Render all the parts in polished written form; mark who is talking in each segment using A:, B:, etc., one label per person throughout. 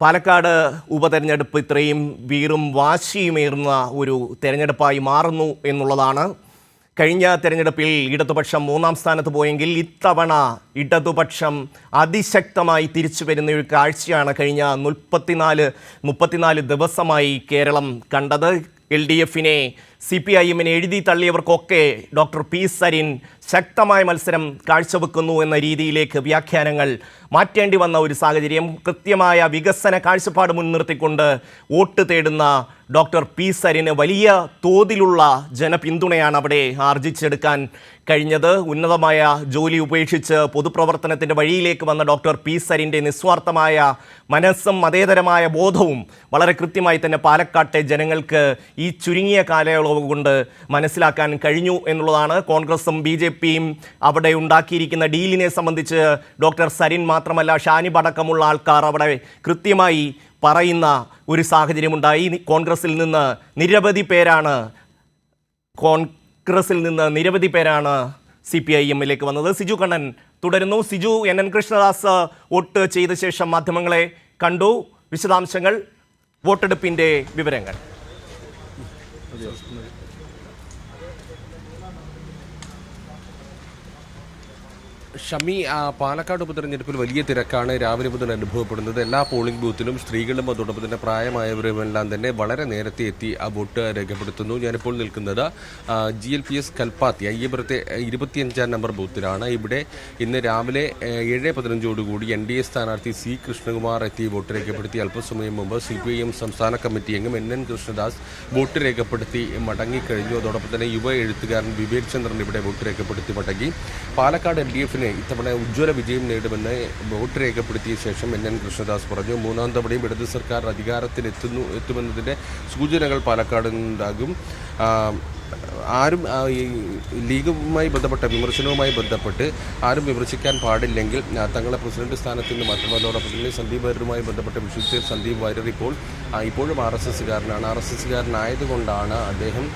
A: പാലക്കാട് ഉപതെരഞ്ഞെടുപ്പ് ഇത്രയും വീറും വാശിയുമേറുന്ന ഒരു തെരഞ്ഞെടുപ്പായി മാറുന്നു എന്നുള്ളതാണ്. കഴിഞ്ഞ തെരഞ്ഞെടുപ്പിൽ ഇടതുപക്ഷം 3-ാം സ്ഥാനത്ത് പോയെങ്കിൽ ഇത്തവണ ഇടതുപക്ഷം അതിശക്തമായി തിരിച്ചു വരുന്ന ഒരു കാഴ്ചയാണ് കഴിഞ്ഞ 34 ദിവസമായി കേരളം കണ്ടത്. LDF-നെ CPIM-നെ എഴുതി തള്ളിയവർക്കൊക്കെ ഡോക്ടർ പി സരിൻ ശക്തമായ മത്സരം കാഴ്ചവെക്കുന്നു എന്ന രീതിയിലേക്ക് വ്യാഖ്യാനങ്ങൾ മാറ്റേണ്ടി വന്ന ഒരു സാഹചര്യം. കൃത്യമായ വികസന കാഴ്ചപ്പാട് മുൻനിർത്തിക്കൊണ്ട് വോട്ട് തേടുന്ന ഡോക്ടർ പി സരിന് വലിയ തോതിലുള്ള ജനപിന്തുണയാണ് അവിടെ ആർജിച്ചെടുക്കാൻ കഴിഞ്ഞത്. ഉന്നതമായ ജോലി ഉപേക്ഷിച്ച് പൊതുപ്രവർത്തനത്തിൻ്റെ വഴിയിലേക്ക് വന്ന ഡോക്ടർ പി സരിൻ്റെ നിസ്വാർത്ഥമായ മനസ്സും മതേതരമായ ബോധവും വളരെ കൃത്യമായി തന്നെ പാലക്കാട്ടെ ജനങ്ങൾക്ക് ഈ ചുരുങ്ങിയ കാലയളവ് കൊണ്ട് മനസ്സിലാക്കാൻ കഴിഞ്ഞു എന്നുള്ളതാണ്. കോൺഗ്രസും BJP-യും അവിടെ ഉണ്ടാക്കിയിരിക്കുന്ന ഡീലിനെ സംബന്ധിച്ച് ഡോക്ടർ സരിൻ മാത്രമല്ല ഷാനിബ് അടക്കമുള്ള ആൾക്കാർ അവിടെ കൃത്യമായി പറയുന്ന ഒരു സാഹചര്യമുണ്ടായി. കോൺഗ്രസിൽ നിന്ന് നിരവധി പേരാണ് CPIM-ലേക്ക് വന്നത്. സിജു കണ്ണൻ തുടരുന്നു. സിജു, NN കൃഷ്ണദാസ് വോട്ട് ചെയ്ത ശേഷം മാധ്യമങ്ങളെ കണ്ടു. വിശദാംശങ്ങൾ, വോട്ടെടുപ്പിൻ്റെ വിവരങ്ങൾ.
B: ഷമി, പാലക്കാട് ഉപതെരഞ്ഞെടുപ്പിൽ വലിയ തിരക്കാണ് രാവിലെ മുതൽ അനുഭവപ്പെടുന്നത്. എല്ലാ പോളിംഗ് ബൂത്തിലും സ്ത്രീകളും അതോടൊപ്പം തന്നെ പ്രായമായവരുമെല്ലാം തന്നെ വളരെ നേരത്തെ എത്തി ആ വോട്ട് രേഖപ്പെടുത്തുന്നു. ഞാനിപ്പോൾ നിൽക്കുന്നത് GLPS കൽപ്പാത്തി അയ്യപുരത്തെ 25-ാം നമ്പർ ബൂത്തിലാണ്. ഇവിടെ ഇന്ന് രാവിലെ 7:15 NDA സ്ഥാനാർത്ഥി C കൃഷ്ണകുമാർ എത്തി വോട്ട് രേഖപ്പെടുത്തി. അല്പസമയം മുമ്പ് CPIM സംസ്ഥാന കമ്മിറ്റി അംഗം NN കൃഷ്ണദാസ് വോട്ട് രേഖപ്പെടുത്തി മടങ്ങിക്കഴിഞ്ഞു. അതോടൊപ്പം തന്നെ യുവ എഴുത്തുകാരൻ വിവേക് ചന്ദ്രൻ ഇവിടെ വോട്ട് രേഖപ്പെടുത്തി മടങ്ങി. പാലക്കാട് LDF-ന് ഇത്തവണ ഉജ്ജ്വല വിജയം നേടുമെന്ന് വോട്ട് രേഖപ്പെടുത്തിയ ശേഷം NN കൃഷ്ണദാസ് പറഞ്ഞു. 3-ാം തവണയും ഇടത് സർക്കാർ എത്തുമെന്നതിൻ്റെ സൂചനകൾ പാലക്കാട് നിന്നുണ്ടാകും. ആരും ലീഗുമായി ബന്ധപ്പെട്ട വിമർശനവുമായി ബന്ധപ്പെട്ട് ആരും വിമർശിക്കാൻ പാടില്ലെങ്കിൽ തങ്ങളെ പ്രസിഡന്റ് സ്ഥാനത്ത് നിന്ന് മാറ്റും. അതോടൊപ്പം തന്നെ സന്ദീപ് വാര്യരുമായി ബന്ധപ്പെട്ട വിഷയത്തിൽ സന്ദീപ് വാര്യർ ഇപ്പോഴും RSS-കാരനാണ്. RSS-കാരനായതുകൊണ്ടാണ് അദ്ദേഹം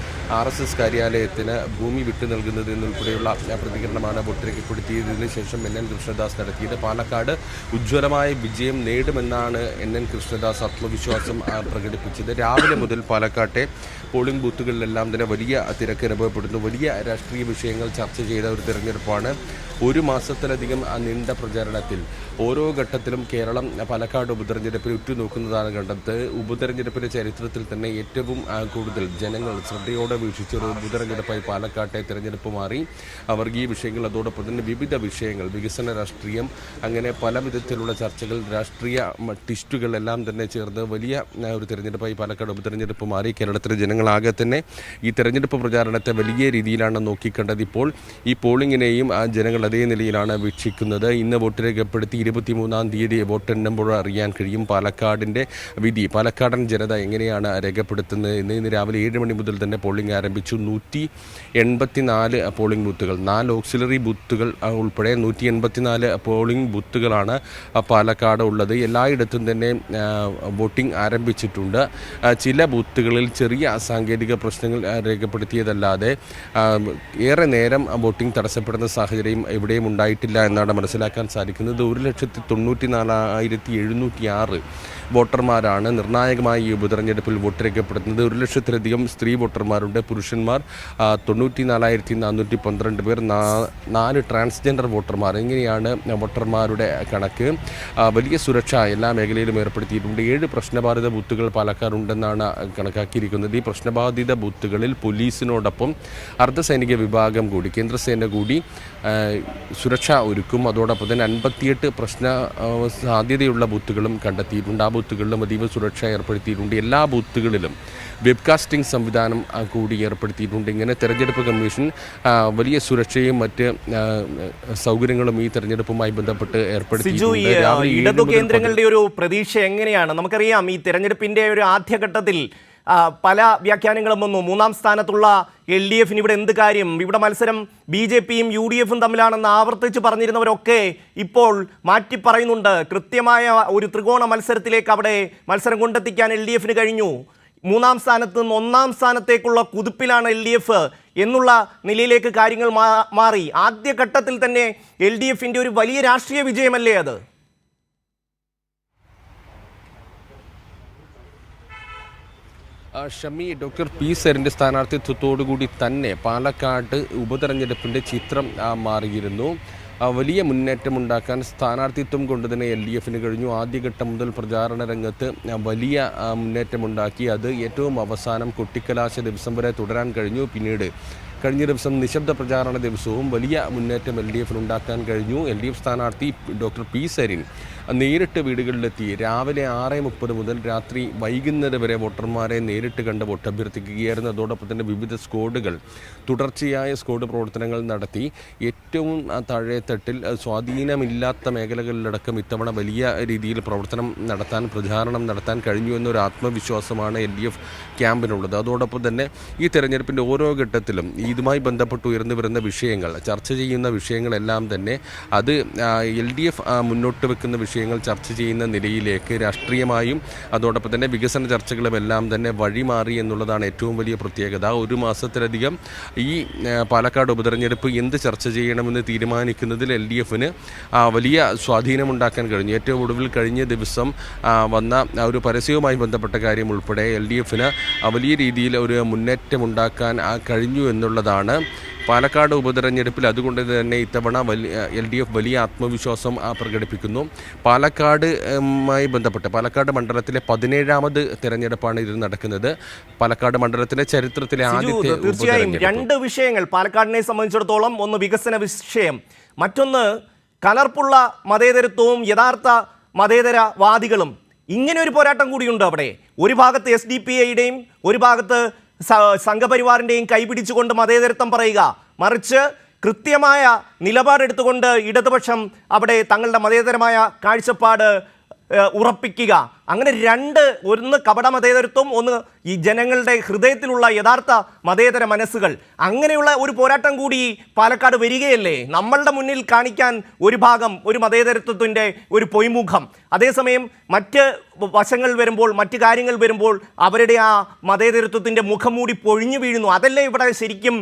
B: RSS കാര്യാലയത്തിന് ഭൂമി വിട്ടു നൽകുന്നത് എന്നുൾപ്പെടെയുള്ള പ്രതികരണമാണ് വോട്ട് രേഖപ്പെടുത്തിയതിനു ശേഷം NN കൃഷ്ണദാസ് നടത്തിയത്. പാലക്കാട് ഉജ്ജ്വലമായ വിജയം നേടുമെന്നാണ് NN കൃഷ്ണദാസ് ആത്മവിശ്വാസം പ്രകടിപ്പിച്ചത്. രാവിലെ മുതൽ പാലക്കാട്ടെ പോളിംഗ് ബൂത്തുകളിലെല്ലാം തന്നെ വലിയ തിരക്ക് അനുഭവപ്പെടുന്നു. വലിയ രാഷ്ട്രീയ വിഷയങ്ങൾ ചർച്ച ചെയ്ത ഒരു തിരഞ്ഞെടുപ്പാണ്. 1 മാസത്തിലധികം നീണ്ട പ്രചാരണത്തിൽ ഓരോ ഘട്ടത്തിലും കേരളം പാലക്കാട് ഉപതെരഞ്ഞെടുപ്പിൽ ഉറ്റുനോക്കുന്നതാണ് കണ്ടത്. ഉപതെരഞ്ഞെടുപ്പിൻ്റെ ചരിത്രത്തിൽ തന്നെ ഏറ്റവും കൂടുതൽ ജനങ്ങൾ ശ്രദ്ധയോടെ വീക്ഷിച്ചൊരു ഉപതെരഞ്ഞെടുപ്പായി പാലക്കാട്ടെ തിരഞ്ഞെടുപ്പ് മാറി. വർഗീയ വിഷയങ്ങൾ, അതോടൊപ്പം തന്നെ വിവിധ വിഷയങ്ങൾ, വികസന രാഷ്ട്രീയം, അങ്ങനെ പല വിധത്തിലുള്ള ചർച്ചകൾ, രാഷ്ട്രീയ ടിസ്റ്റുകൾ എല്ലാം തന്നെ ചേർന്ന് വലിയ ഒരു തിരഞ്ഞെടുപ്പായി പാലക്കാട് ഉപതെരഞ്ഞെടുപ്പ് മാറി. കേരളത്തിലെ ജനങ്ങളാകെ തന്നെ ഈ തെരഞ്ഞെടുപ്പ് പ്രചാരണത്തെ വലിയ രീതിയിലാണ് നോക്കിക്കണ്ടത്. ഇപ്പോൾ ഈ പോളിംഗിനെയും ജനങ്ങൾ അതേ നിലയിലാണ് വീക്ഷിക്കുന്നത്. ഇന്ന് വോട്ട് രേഖപ്പെടുത്തി 23-ാം തീയതി വോട്ടെണ്ണുമ്പോൾ അറിയാൻ കഴിയും പാലക്കാടിൻ്റെ വിധി. പാലക്കാടൻ ജനത എങ്ങനെയാണ് രേഖപ്പെടുത്തുന്നത് ഇന്ന് രാവിലെ 7 മണി മുതൽ തന്നെ പോളിംഗ് ആരംഭിച്ചു. 184 പോളിംഗ് ബൂത്തുകൾ, 4 ഓക്സിലറി ബൂത്തുകൾ ഉൾപ്പെടെ 184 പോളിംഗ് ബൂത്തുകളാണ് പാലക്കാട് ഉള്ളത്. എല്ലായിടത്തും തന്നെ വോട്ടിംഗ് ആരംഭിച്ചിട്ടുണ്ട്. ചില ബൂത്തുകളിൽ ചെറിയ സാങ്കേതിക പ്രശ്നങ്ങൾ രേഖപ്പെടുത്തിയതല്ലാതെ ഏറെ നേരം വോട്ടിംഗ് തടസ്സപ്പെടുന്ന സാഹചര്യം എവിടെയും ഉണ്ടായിട്ടില്ല എന്നാണ് മനസ്സിലാക്കാൻ സാധിക്കുന്നത്. 1,94,706 വോട്ടർമാരാണ് നിർണായകമായി ഈ ഉപതെരഞ്ഞെടുപ്പിൽ വോട്ട് രേഖപ്പെടുത്തുന്നത്. 1,00,000-ലധികം സ്ത്രീ വോട്ടർമാരുണ്ട്. പുരുഷന്മാർ 94,412 പേർ, 4 ട്രാൻസ്ജെൻഡർ വോട്ടർമാർ. ഇങ്ങനെയാണ് വോട്ടർമാരുടെ കണക്ക്. വലിയ സുരക്ഷ എല്ലാ മേഖലയിലും ഏർപ്പെടുത്തിയിട്ടുണ്ട്. 7 പ്രശ്നബാധിത ബൂത്തുകൾ പാലക്കാടുണ്ടെന്നാണ് കണക്കാക്കിയിരിക്കുന്നത്. ഈ പ്രശ്നബാധിത ബൂത്തുകളിൽ പോലീസിനോടൊപ്പം അർദ്ധസൈനിക വിഭാഗം കൂടി, കേന്ദ്രസേന കൂടി സുരക്ഷ ഒരുക്കും. അതോടൊപ്പം തന്നെ 58 പ്രശ്ന സാധ്യതയുള്ള ബൂത്തുകളും കണ്ടെത്തിയിട്ടുണ്ട്. ആ ബൂത്തുകളിലും അതീവ സുരക്ഷ ഏർപ്പെടുത്തിയിട്ടുണ്ട്. എല്ലാ ബൂത്തുകളിലും വെബ്കാസ്റ്റിംഗ് സംവിധാനം കൂടി ഏർപ്പെടുത്തിയിട്ടുണ്ട്. ഇങ്ങനെ തെരഞ്ഞെടുപ്പ് കമ്മീഷൻ വലിയ സുരക്ഷയും മറ്റ് സൗകര്യങ്ങളും ഈ തെരഞ്ഞെടുപ്പുമായി ബന്ധപ്പെട്ട് ഏർപ്പെടുത്തിയിട്ടുണ്ട്.
A: ഇടതു കേന്ദ്രങ്ങളുടെ ഒരു പ്രതീക്ഷ എങ്ങനെയാണ്? നമുക്കറിയാം ഈ തെരഞ്ഞെടുപ്പിന്റെ ഒരു ആദ്യഘട്ടത്തിൽ പല വ്യാഖ്യാനങ്ങളും വന്നു. 3-ാം സ്ഥാനത്തുള്ള LDF-ന് ഇവിടെ എന്ത് കാര്യം, ഇവിടെ മത്സരം BJP-യും UDF-ഉം തമ്മിലാണെന്ന് ആവർത്തിച്ച് പറഞ്ഞിരുന്നവരൊക്കെ ഇപ്പോൾ മാറ്റി പറയുന്നുണ്ട്. കൃത്യമായ ഒരു ത്രികോണ മത്സരത്തിലേക്ക് അവിടെ മത്സരം കൊണ്ടെത്തിക്കാൻ LDF-ന് കഴിഞ്ഞു. 3-ാം സ്ഥാനത്ത് നിന്ന് 1-ാം സ്ഥാനത്തേക്കുള്ള കുതിപ്പിലാണ് LDF എന്നുള്ള നിലയിലേക്ക് കാര്യങ്ങൾ മാറി. ആദ്യഘട്ടത്തിൽ തന്നെ LDF-ന്റെ ഒരു വലിയ രാഷ്ട്രീയ വിജയമല്ലേ അത്?
B: ഷമി, ഡോക്ടർ പി സരിൻ്റെ സ്ഥാനാർത്ഥിത്വത്തോടുകൂടി തന്നെ പാലക്കാട് ഉപതെരഞ്ഞെടുപ്പിൻ്റെ ചിത്രം മാറിയിരുന്നു. വലിയ മുന്നേറ്റമുണ്ടാക്കാൻ സ്ഥാനാർത്ഥിത്വം കൊണ്ട് തന്നെ LDFന് കഴിഞ്ഞു. ആദ്യഘട്ടം മുതൽ പ്രചാരണ രംഗത്ത് വലിയ മുന്നേറ്റമുണ്ടാക്കി. അത് ഏറ്റവും അവസാനം കൊട്ടിക്കലാശ ദിവസം വരെ തുടരാൻ കഴിഞ്ഞു. പിന്നീട് കഴിഞ്ഞ ദിവസം നിശബ്ദ പ്രചാരണ ദിവസവും വലിയ മുന്നേറ്റം LDFന് ഉണ്ടാക്കാൻ കഴിഞ്ഞു. LDF സ്ഥാനാർത്ഥി ഡോക്ടർ പി സരിൻ നേരിട്ട് വീടുകളിലെത്തി രാവിലെ 6:30 മുതൽ രാത്രി വൈകുന്നേരം വരെ വോട്ടർമാരെ നേരിട്ട് കണ്ട് വോട്ട് അഭ്യർത്ഥിക്കുകയായിരുന്നു. അതോടൊപ്പം തന്നെ വിവിധ സ്ക്വാഡുകൾ തുടർച്ചയായ സ്ക്വാഡ് പ്രവർത്തനങ്ങൾ നടത്തി. ഏറ്റവും താഴെത്തട്ടിൽ സ്വാധീനമില്ലാത്ത മേഖലകളിലടക്കം ഇത്തവണ വലിയ രീതിയിൽ പ്രവർത്തനം നടത്താൻ, പ്രചാരണം നടത്താൻ കഴിഞ്ഞു എന്നൊരു ആത്മവിശ്വാസമാണ് LDF ക്യാമ്പിനുള്ളത്. അതോടൊപ്പം തന്നെ ഈ തെരഞ്ഞെടുപ്പിൻ്റെ ഓരോ ഘട്ടത്തിലും ഇതുമായി ബന്ധപ്പെട്ട് ഉയർന്നു വരുന്ന വിഷയങ്ങൾ, ചർച്ച ചെയ്യുന്ന വിഷയങ്ങളെല്ലാം തന്നെ അത് LDF മുന്നോട്ട് വെക്കുന്ന വിഷയങ്ങൾ ചർച്ച ചെയ്യുന്ന നിലയിലേക്ക് രാഷ്ട്രീയമായും അതോടൊപ്പം തന്നെ വികസന ചർച്ചകളുമെല്ലാം തന്നെ വഴിമാറി എന്നുള്ളതാണ് ഏറ്റവും വലിയ പ്രത്യേകത. ഒരു മാസത്തിലധികം ഈ പാലക്കാട് ഉപതെരഞ്ഞെടുപ്പ് എന്ത് ചർച്ച ചെയ്യണമെന്ന് തീരുമാനിക്കുന്നതിൽ LDFന് വലിയ സ്വാധീനമുണ്ടാക്കാൻ കഴിഞ്ഞു. ഏറ്റവും ഒടുവിൽ കഴിഞ്ഞ ദിവസം വന്ന ഒരു പരസ്യവുമായി ബന്ധപ്പെട്ട കാര്യം ഉൾപ്പെടെ LDFന് വലിയ രീതിയിൽ ഒരു മുന്നേറ്റമുണ്ടാക്കാൻ കഴിഞ്ഞു എന്നുള്ളതാണ്. പാലക്കാട് ഉപതെരഞ്ഞെടുപ്പിൽ അതുകൊണ്ട് തന്നെ ഇത്തവണ LDF വലിയ ആത്മവിശ്വാസം പ്രകടിപ്പിക്കുന്നു. പാലക്കാടുമായി ബന്ധപ്പെട്ട് പാലക്കാട് മണ്ഡലത്തിലെ 17ാമത് തെരഞ്ഞെടുപ്പാണ് ഇത് നടക്കുന്നത്. പാലക്കാട് മണ്ഡലത്തിലെ ചരിത്രത്തിലെ ആദ്യത്തെ
A: തീർച്ചയായും രണ്ട് വിഷയങ്ങൾ പാലക്കാടിനെ സംബന്ധിച്ചിടത്തോളം. ഒന്ന് വികസന വിഷയം, മറ്റൊന്ന് കലർപ്പുള്ള മതേതരത്വവും യഥാർത്ഥ മതേതരവാദികളും. ഇങ്ങനെ ഒരു പോരാട്ടം കൂടിയുണ്ട് അവിടെ. ഒരു ഭാഗത്ത് SDPIയുടെയും ഒരു ഭാഗത്ത് സംഘപരിവാറിൻ്റെയും കൈപിടിച്ചുകൊണ്ട് മതേതരത്വം പറയുക, മറിച്ച് കൃത്യമായ നിലപാടെടുത്തുകൊണ്ട് ഇടതുപക്ഷം അവിടെ തങ്ങളുടെ മതേതരമായ കാഴ്ചപ്പാട് ഉറപ്പിക്കുക. അങ്ങനെ ഒന്ന് കപട മതേതരത്വം, ഒന്ന് ഈ ജനങ്ങളുടെ ഹൃദയത്തിലുള്ള യഥാർത്ഥ മതേതര മനസ്സുകൾ. അങ്ങനെയുള്ള ഒരു പോരാട്ടം കൂടി പാലക്കാട് വരികയല്ലേ. നമ്മളുടെ മുന്നിൽ കാണിക്കാൻ ഒരു ഭാഗം ഒരു മതേതരത്വത്തിൻ്റെ ഒരു പൊയ്മുഖം, അതേസമയം മറ്റ് വശങ്ങൾ വരുമ്പോൾ, മറ്റ് കാര്യങ്ങൾ വരുമ്പോൾ അവരുടെ ആ മതേതരത്വത്തിൻ്റെ മുഖം മൂടി പൊഴിഞ്ഞു വീഴുന്നു. അതല്ലേ ഇവിടെ ശരിക്കും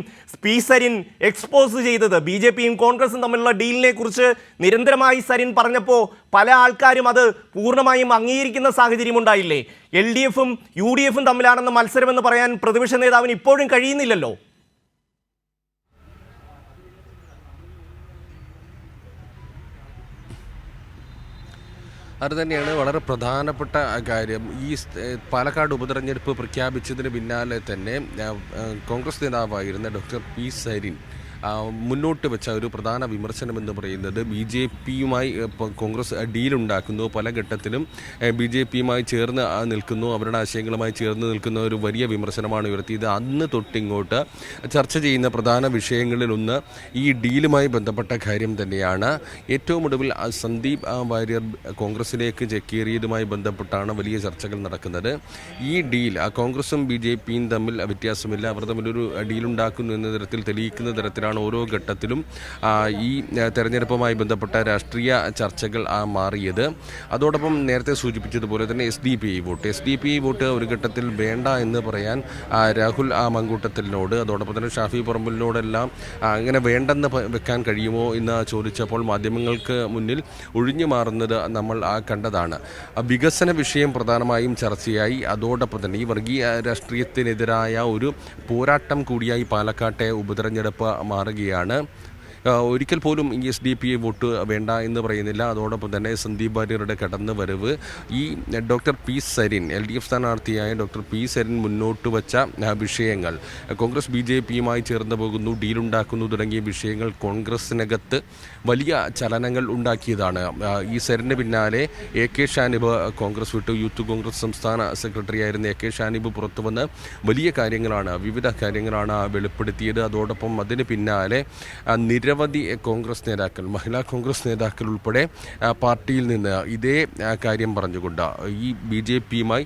A: പി സരിൻ എക്സ്പോസ് ചെയ്തത്. BJPയും കോൺഗ്രസും തമ്മിലുള്ള ഡീലിനെ കുറിച്ച് നിരന്തരമായി സരിൻ പറഞ്ഞപ്പോൾ പല ആൾക്കാരും അത് പൂർണ്ണമായും അംഗീകരിക്കുന്ന സാഹചര്യം ഉണ്ടായില്ലേ. LDFും UDFും തമ്മിലാണെന്ന് മത്സരമെന്ന് പറയാൻ പ്രതിപക്ഷ നേതാവിന് ഇപ്പോഴും കഴിയുന്നില്ലല്ലോ.
B: അതുതന്നെയാണ് വളരെ പ്രധാനപ്പെട്ട കാര്യം. ഈ പാലക്കാട് ഉപതെരഞ്ഞെടുപ്പ് പ്രഖ്യാപിച്ചതിന് പിന്നാലെ തന്നെ കോൺഗ്രസ് നേതാവായിരുന്ന ഡോക്ടർ പി സരിൻ മുന്നോട്ട് വെച്ച ഒരു പ്രധാന വിമർശനം എന്ന് പറയുന്നത് BJPയുമായി കോൺഗ്രസ് ഡീലുണ്ടാക്കുന്നു, പല ഘട്ടത്തിലും BJPയുമായി ചേർന്ന് നിൽക്കുന്നു, അവരുടെ ആശയങ്ങളുമായി ചേർന്ന് നിൽക്കുന്ന ഒരു വലിയ വിമർശനമാണ് ഉയർത്തിയത്. അന്ന് തൊട്ടിങ്ങോട്ട് ചർച്ച ചെയ്യുന്ന പ്രധാന വിഷയങ്ങളിലൊന്ന് ഈ ഡീലുമായി ബന്ധപ്പെട്ട കാര്യം തന്നെയാണ്. ഏറ്റവും ഒടുവിൽ സന്ദീപ് വാര്യർ കോൺഗ്രസിലേക്ക് ചേക്കേറിയതുമായി ബന്ധപ്പെട്ടാണ് വലിയ ചർച്ചകൾ നടക്കുന്നത്. ഈ ഡീൽ കോൺഗ്രസും BJPയും തമ്മിൽ വ്യത്യാസമില്ല, അവർ തമ്മിലൊരു ഡീലുണ്ടാക്കുന്നു എന്ന തരത്തിൽ തെളിയിക്കുന്ന തരത്തിലാണ് ഓരോ ഘട്ടത്തിലും ഈ തെരഞ്ഞെടുപ്പുമായി ബന്ധപ്പെട്ട രാഷ്ട്രീയ ചർച്ചകൾ മാറിയത്. അതോടൊപ്പം നേരത്തെ സൂചിപ്പിച്ചതുപോലെ തന്നെ SDPI വോട്ട് ഒരു ഘട്ടത്തിൽ വേണ്ട എന്ന് പറയാൻ രാഹുൽ മങ്കൂട്ടത്തിലിനോട് അതോടൊപ്പം തന്നെ ഷാഫി പറമ്പിലിനോടെല്ലാം അങ്ങനെ വേണ്ടെന്ന് വെക്കാൻ കഴിയുമോ എന്ന് ചോദിച്ചപ്പോൾ മാധ്യമങ്ങൾക്ക് മുന്നിൽ ഒഴിഞ്ഞു മാറുന്നത് നമ്മൾ കണ്ടതാണ്. വികസന വിഷയം പ്രധാനമായും ചർച്ചയായി. അതോടൊപ്പം തന്നെ ഈ വർഗീയ രാഷ്ട്രീയത്തിനെതിരായ ഒരു പോരാട്ടം കൂടിയായി പാലക്കാട്ടെ ഉപതെരഞ്ഞെടുപ്പ് മാറുകയാണ്. ഒരിക്കൽ പോലും ഈ SDPI വോട്ട് വേണ്ട എന്ന് പറയുന്നില്ല. അതോടൊപ്പം തന്നെ സന്ദീപ് വാര്യരുടെ കടന്നു വരവ്, ഈ ഡോക്ടർ പി സരിൻ LDF സ്ഥാനാർത്ഥിയായ ഡോക്ടർ പി സരിൻ മുന്നോട്ട് വച്ച വിഷയങ്ങൾ, കോൺഗ്രസ് BJPയുമായി ചേർന്ന് പോകുന്നു, ഡീലുണ്ടാക്കുന്നു തുടങ്ങിയ വിഷയങ്ങൾ കോൺഗ്രസിനകത്ത് വലിയ ചലനങ്ങൾ ഉണ്ടാക്കിയതാണ്. ഈ സരിന് പിന്നാലെ AK ഷാനിബ് കോൺഗ്രസ് വിട്ടു. യൂത്ത് കോൺഗ്രസ് സംസ്ഥാന സെക്രട്ടറി ആയിരുന്ന AK ഷാനിബ് പുറത്തു വന്ന് വലിയ കാര്യങ്ങളാണ്, വിവിധ കാര്യങ്ങളാണ് വെളിപ്പെടുത്തിയത്. അതോടൊപ്പം അതിന് പിന്നാലെ നിരവധി കോൺഗ്രസ് നേതാക്കൾ, മഹിളാ കോൺഗ്രസ് നേതാക്കൾ ഉൾപ്പെടെ പാർട്ടിയിൽ നിന്ന് ഇതേ കാര്യം പറഞ്ഞുകൊണ്ട് ഈ BJPയുമായി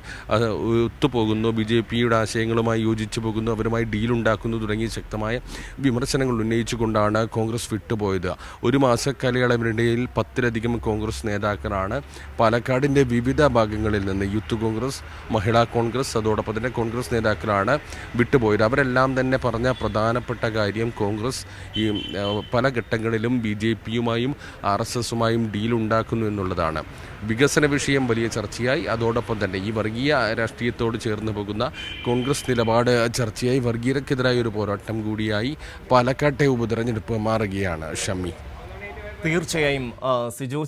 B: ഒത്തുപോകുന്നു, BJPയുടെ ആശയങ്ങളുമായി യോജിച്ചു പോകുന്നു, അവരുമായി ഡീലുണ്ടാക്കുന്നു തുടങ്ങിയ ശക്തമായ വിമർശനങ്ങൾ ഉന്നയിച്ചുകൊണ്ടാണ് കോൺഗ്രസ് വിട്ടുപോയത്. ഒരു മാസക്കാലയളവിനിടയിൽ 10-ലധികം കോൺഗ്രസ് നേതാക്കളാണ് പാലക്കാടിൻ്റെ വിവിധ ഭാഗങ്ങളിൽ നിന്ന്, യൂത്ത് കോൺഗ്രസ്, മഹിളാ കോൺഗ്രസ്, അതോടൊപ്പം തന്നെ കോൺഗ്രസ് നേതാക്കളാണ് വിട്ടുപോയത്. അവരെല്ലാം തന്നെ പറഞ്ഞ പ്രധാനപ്പെട്ട കാര്യം കോൺഗ്രസ് ഈ പല ഘട്ടങ്ങളിലും BJP-യുമായും RSS-ഉമായും ഡീലുണ്ടാക്കുന്നു എന്നുള്ളതാണ്. വികസന വിഷയം വലിയ ചർച്ചയായി. അതോടൊപ്പം തന്നെ ഈ വർഗീയ രാഷ്ട്രീയത്തോട് ചേർന്ന് പോകുന്ന കോൺഗ്രസ് നിലപാട് ചർച്ചയായി. വർഗീയതയ്ക്കെതിരായ ഒരു പോരാട്ടം കൂടിയായി പാലക്കാട്ടെ ഉപതെരഞ്ഞെടുപ്പ് മാറുകയാണ്. ഷമി,
A: തീർച്ചയായും സിജു,